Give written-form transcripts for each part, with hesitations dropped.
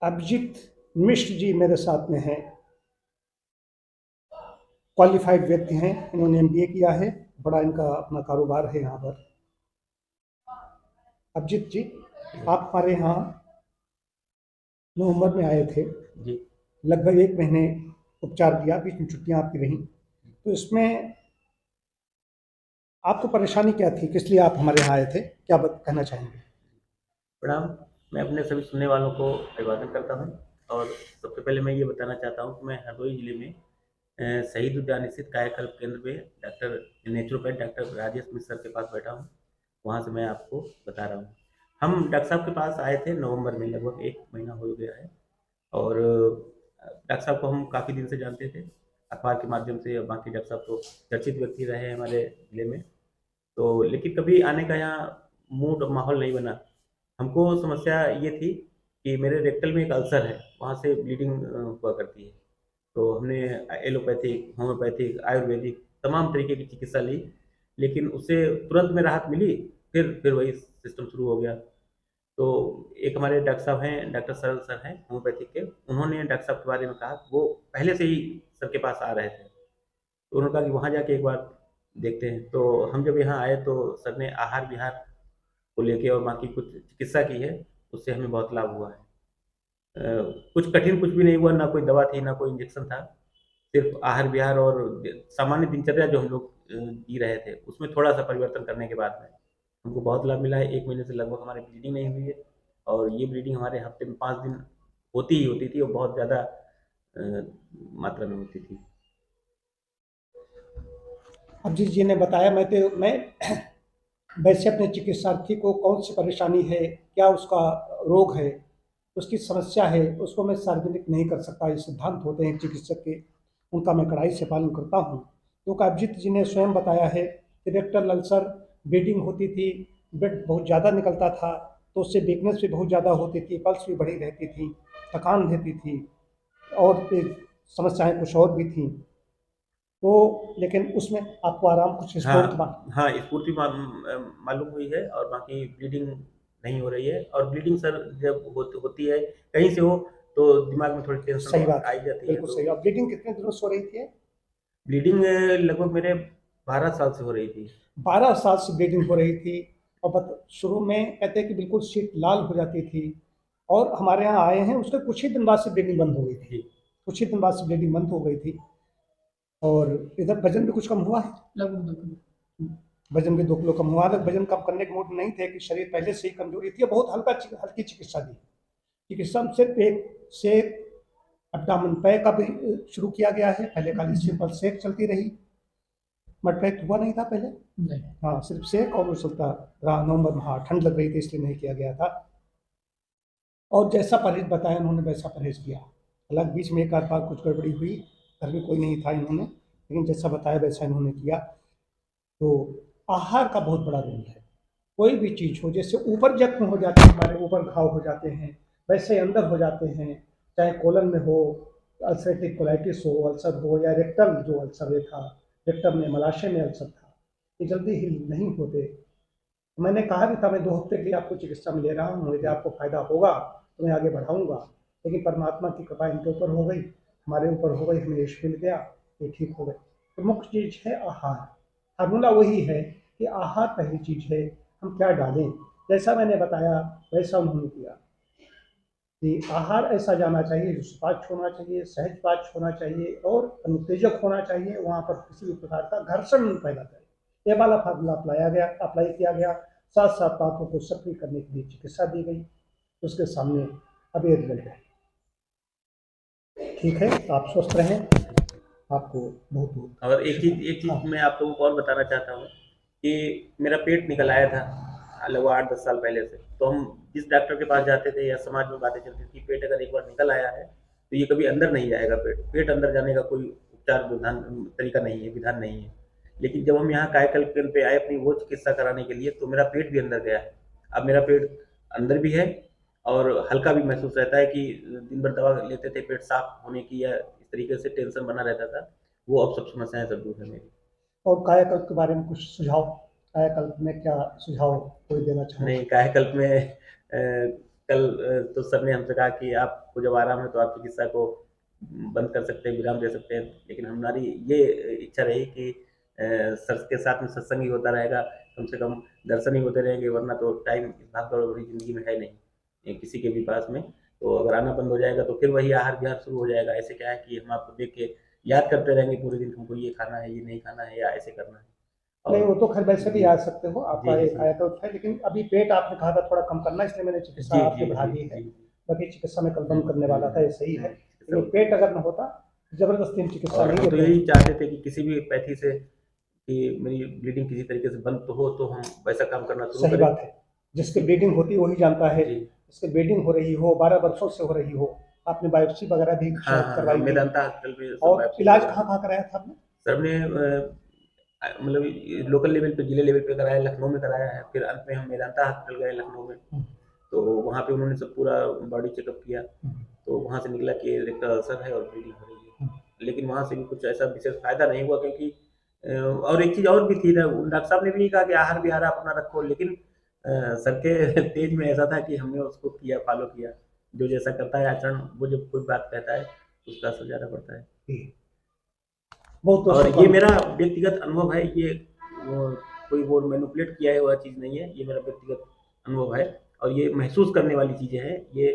अभिजीत मिश्र जी मेरे साथ में हैं। क्वालिफाइड व्यक्ति हैं, इन्होंने एमबीए किया है, बड़ा इनका अपना कारोबार है यहाँ पर। अभिजीत जी, आप हमारे यहाँ नवंबर में आए थे जी। लगभग 1 महीने उपचार दिया, बीच में छुट्टियाँ आपकी रहीं, तो इसमें आपको परेशानी क्या थी, किस लिए आप हमारे यहाँ आए थे, क्या कहना चाहेंगे? प्रणाम। मैं अपने सभी सुनने वालों को अभिवादन करता हूँ और सबसे पहले मैं ये बताना चाहता हूँ कि मैं हरदोई जिले में शहीद उद्यान स्थित कायाकल्प केंद्र पे डॉक्टर नेचुरोपैथ डॉक्टर राजेश मिश्र के पास बैठा हूँ। वहाँ से मैं आपको बता रहा हूँ। हम डॉक्टर साहब के पास आए थे नवंबर में, लगभग 1 महीना हो गया है। और डॉक्टर साहब को हम काफ़ी दिन से जानते थे, अखबार के माध्यम से। और बाकी डॉक्टर साहब तो चर्चित व्यक्ति रहे हैं हमारे जिले में। तो लेकिन कभी आने का यहाँ मूड और माहौल नहीं बना। हमको समस्या ये थी कि मेरे रेक्टल में एक अल्सर है, वहाँ से ब्लीडिंग हुआ करती है। तो हमने एलोपैथिक, होम्योपैथिक, आयुर्वेदिक तमाम तरीके की चिकित्सा ली, लेकिन उससे तुरंत में राहत मिली। फिर वही सिस्टम शुरू हो गया। तो एक हमारे डॉक्टर साहब हैं, डॉक्टर सरल सर हैं होम्योपैथिक के, उन्होंने डॉक्टर साहब के बारे में कहा। वो पहले से ही सर के पास आ रहे थे, तो उन्होंने कहा कि वहाँ जाके एक बार देखते हैं। तो हम जब यहाँ आए तो सर ने आहार विहार को लेके और बाकी कुछ चिकित्सा की है, उससे हमें बहुत लाभ हुआ है। कुछ कठिन कुछ भी नहीं हुआ, ना कोई दवा थी ना कोई इंजेक्शन था। सिर्फ आहार विहार और सामान्य दिनचर्या जो हम लोग जी रहे थे, उसमें थोड़ा सा परिवर्तन करने के बाद में हमको बहुत लाभ मिला है। 1 महीने से लगभग हमारी ब्लीडिंग नहीं हुई है। और ये ब्लीडिंग हमारे हफ्ते में 5 दिन होती ही होती थी, और बहुत ज़्यादा मात्रा में होती थी। अभिजीत जी ने बताया, मैं वैसे अपने चिकित्सार्थी को कौन सी परेशानी है, क्या उसका रोग है, उसकी समस्या है, उसको मैं सार्वजनिक नहीं कर सकता। ये सिद्धांत होते हैं चिकित्सक के, उनका मैं कड़ाई से पालन करता हूँ। क्योंकि अभिजीत जी ने स्वयं बताया है कि रेक्टल अल्सर, ब्लीडिंग होती थी, ब्लड बहुत ज़्यादा निकलता था, तो उससे वीकनेस भी बहुत ज़्यादा होती थी, पल्स भी बढ़ी रहती थी, थकान रहती थी, और भी समस्याएं कुछ और भी थी। तो लेकिन उसमें आपको आराम, कुछ स्फूर्ति हाँ, हाँ, स्फूर्ति मालूम हुई है, और बाकी ब्लीडिंग नहीं हो रही है। और ब्लीडिंग सर जब होती है कहीं से हो, तो दिमाग में थोड़ी टेंशन सही तो बात आ है, ही जाती है। बिल्कुल तो सही। अब ब्लीडिंग कितने दिनों से हो रही थी? ब्लीडिंग लगभग मेरे 12 साल से हो रही थी। 12 साल से ब्लीडिंग हो रही थी। और शुरू में कहते हैं कि बिल्कुल सीट लाल हो जाती थी, और हमारे यहाँ आए हैं उसके कुछ ही दिन बाद से ब्लीडिंग बंद हो गई थी। जी। कुछ ही दिन बाद से ब्लीडिंग बंद हो गई थी। और इधर वजन भी कुछ कम हुआ है, लगभग 2 किलो। वजन भी 2 किलो कम हुआ है। वजन कम करने के मूड में नहीं थे कि शरीर पहले से ही कमजोरी थी। बहुत हल्की चिकित्सा दी। चिकित्सा में सिर्फ एक सेक, एब्डामन पैक का भी शुरू किया गया है। पहले खाली सिंपल सेक चलती रही, मड पैक हुआ नहीं था पहले। नहीं। हाँ, सिर्फ सेक और वो चलता रहा नवंबर में। हाँ, ठंड लग रही थी इसलिए नहीं किया गया था। और जैसा परहेज बताया उन्होंने वैसा परहेज किया। हालांकि बीच में एक आध बार कुछ गड़बड़ी हुई, घर में कोई नहीं था इन्होंने, लेकिन जैसा बताया वैसा इन्होंने किया। तो आहार का बहुत बड़ा रोल है। कोई भी चीज़ हो, जैसे ऊपर जख्म हो जाते हैं, हमारे ऊपर घाव हो जाते हैं, वैसे अंदर हो जाते हैं। चाहे कोलन में हो, अल्सरेटिव कोलाइटिस हो, अल्सर हो, या रेक्टल जो अल्सर था, रेक्टम में मलाशय में अल्सर था, ये जल्दी ही नहीं होते। मैंने कहा भी था मैं 2 हफ्ते के लिए आपको चिकित्सा में ले रहा हूँ, यदि आपको फायदा होगा तो मैं आगे बढ़ाऊंगा। लेकिन परमात्मा की कृपा इनके ऊपर हो गई, हमारे ऊपर हो गई, हमें यश मिल गया, ये ठीक हो गए। तो मुख्य चीज है आहार। फार्मूला वही है कि आहार पहली चीज है, हम क्या डालें। जैसा मैंने बताया वैसा उन्होंने किया कि आहार ऐसा जाना चाहिए जो सुपाच्य होना चाहिए, सहज पाच्य होना चाहिए, और अनुत्तेजक होना चाहिए। वहाँ पर किसी भी प्रकार का घर्षण नहीं पैदा करे। ये वाला फार्मूला अप्लाई किया गया। साथ साथ बातों को सक्रिय करने के लिए चिकित्सा दी गई। उसके सामने अब ये रिजल्ट है। ठीक है, आप स्वस्थ रहें। आपको बहुत बहुत और एक शुभकामनाएं। चीज़ हाँ, मैं आप लोगों को और बताना चाहता हूँ कि मेरा पेट निकल आया था लगभग 8-10 साल पहले से। तो हम जिस डॉक्टर के पास जाते थे, या समाज में बातें चलती थी, पेट अगर एक बार निकल आया है तो ये कभी अंदर नहीं जाएगा। पेट अंदर जाने का कोई उपचार विधान तरीका नहीं है, विधान नहीं है। लेकिन जब हम यहाँ कायाकल्प केंद्र पे आए अपनी वो चिकित्सा कराने के लिए, तो मेरा पेट भी अंदर गया है। अब मेरा पेट अंदर भी है, और हल्का भी महसूस रहता है कि दिन भर दवा लेते थे पेट साफ होने की, या इस तरीके से टेंशन बना रहता था, वो अब सब समस्याएं सब दूर है मेरी। और कायाकल्प के बारे में कुछ सुझाव, कायाकल्प में क्या सुझाव कोई देना चाहो? नहीं, कायाकल्प में कल तो सर ने हमसे कहा कि आपको जब आराम है तो आप चिकित्सा को बंद कर सकते हैं, विराम दे सकते हैं, लेकिन हमारी ये इच्छा रही कि सर के साथ में सत्संग ही होता रहेगा, कम से कम दर्शन ही होते रहेंगे, वरना तो टाइम भाग-दौड़ भरी ज़िंदगी में है नहीं किसी के भी पास में। तो अगर आना बंद हो जाएगा तो फिर वही आहार-विहार शुरू हो जाएगा। ऐसे क्या है कि हम आपको देख के याद करते रहेंगे पूरे दिन, हमको ये खाना है, ये नहीं खाना है या ऐसे करना है। नहीं, वो तो खैर वैसे भी जी, आ सकते हो, आपका जी, एक जी। आया तो है, लेकिन अभी पेट आपने कहा था थोड़ा कम करना, इसलिए मैंने चिकित्सा जी, आपकी जी, बढ़ा जी, दी है। जी। बाकी चिकित्सा में कल बंद करने वाला था, ये सही है। चिकित्सा लेकिन पेट अगर न होता, जबरदस्ती हम चिकित्सा और नहीं हम तो देते यही हैं। चाहते थे कि किसी भी पैथी से कि मेरी ब्लीडिंग किसी तरीके से बंद तो हो, तो हम वैसा काम करना शुरू सही करें। बात है, जिसकी ब्लीडिंग होती है वही जानता है। जी। जिसकी ब्लीडिंग हो रही हो, 12 वर्षों से हो रही हो, आपने बायोप्सी वगैरह भी हाँ, शायद हाँ, हाँ, करवाई थी। मेदांता हॉस्पिटल में सब और बायोप्सी इलाज वगैरह कहाँ-कहाँ कराया था आपने? सर ने मतलब लोकल लेवल पे, जिले लेवल पे कराया, लखनऊ में कराया है, फिर अंत में हम मेदांता हॉस्पिटल गए लखनऊ में, हुँ, तो वहाँ पे उन्होंने सब पूरा बॉडी चेकअप किया, हुँ, तो वहाँ से निकला कि रेक्टल अल्सर है और ब्लीडिंग हो रही हुँ। है। लेकिन वहाँ से भी कुछ ऐसा विशेष फ़ायदा नहीं हुआ, क्योंकि और एक चीज़ और भी थी ना, डॉक्टर साहब ने भी कहा कि आहार-विहार अपना रखो, लेकिन सर के तेज में ऐसा था कि हमने उसको किया, फ़ॉलो किया। जो जैसा करता है आचरण, वो जब कोई बात कहता है, तो उसका असर ज़्यादा पड़ता है। जी, बहुत-बहुत और ये मेरा शुभकामनाएँ। व्यक्तिगत अनुभव है, ये वो कोई वो मैनिपुलेट किया हुआ चीज़ नहीं है, ये मेरा व्यक्तिगत अनुभव है और ये महसूस करने वाली चीज़ें हैं, ये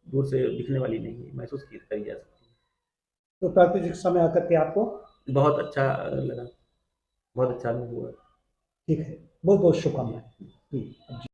दूर से दिखने वाली नहीं है, महसूस की करी जा सकती तो प्राकृतिक चिकित्सा में आकर के आपको है। बहुत अच्छा लगा, बहुत अच्छा अनुभव हुआ। ठीक है, बहुत-बहुत जी। शुभकामनाएँ। जी, जी।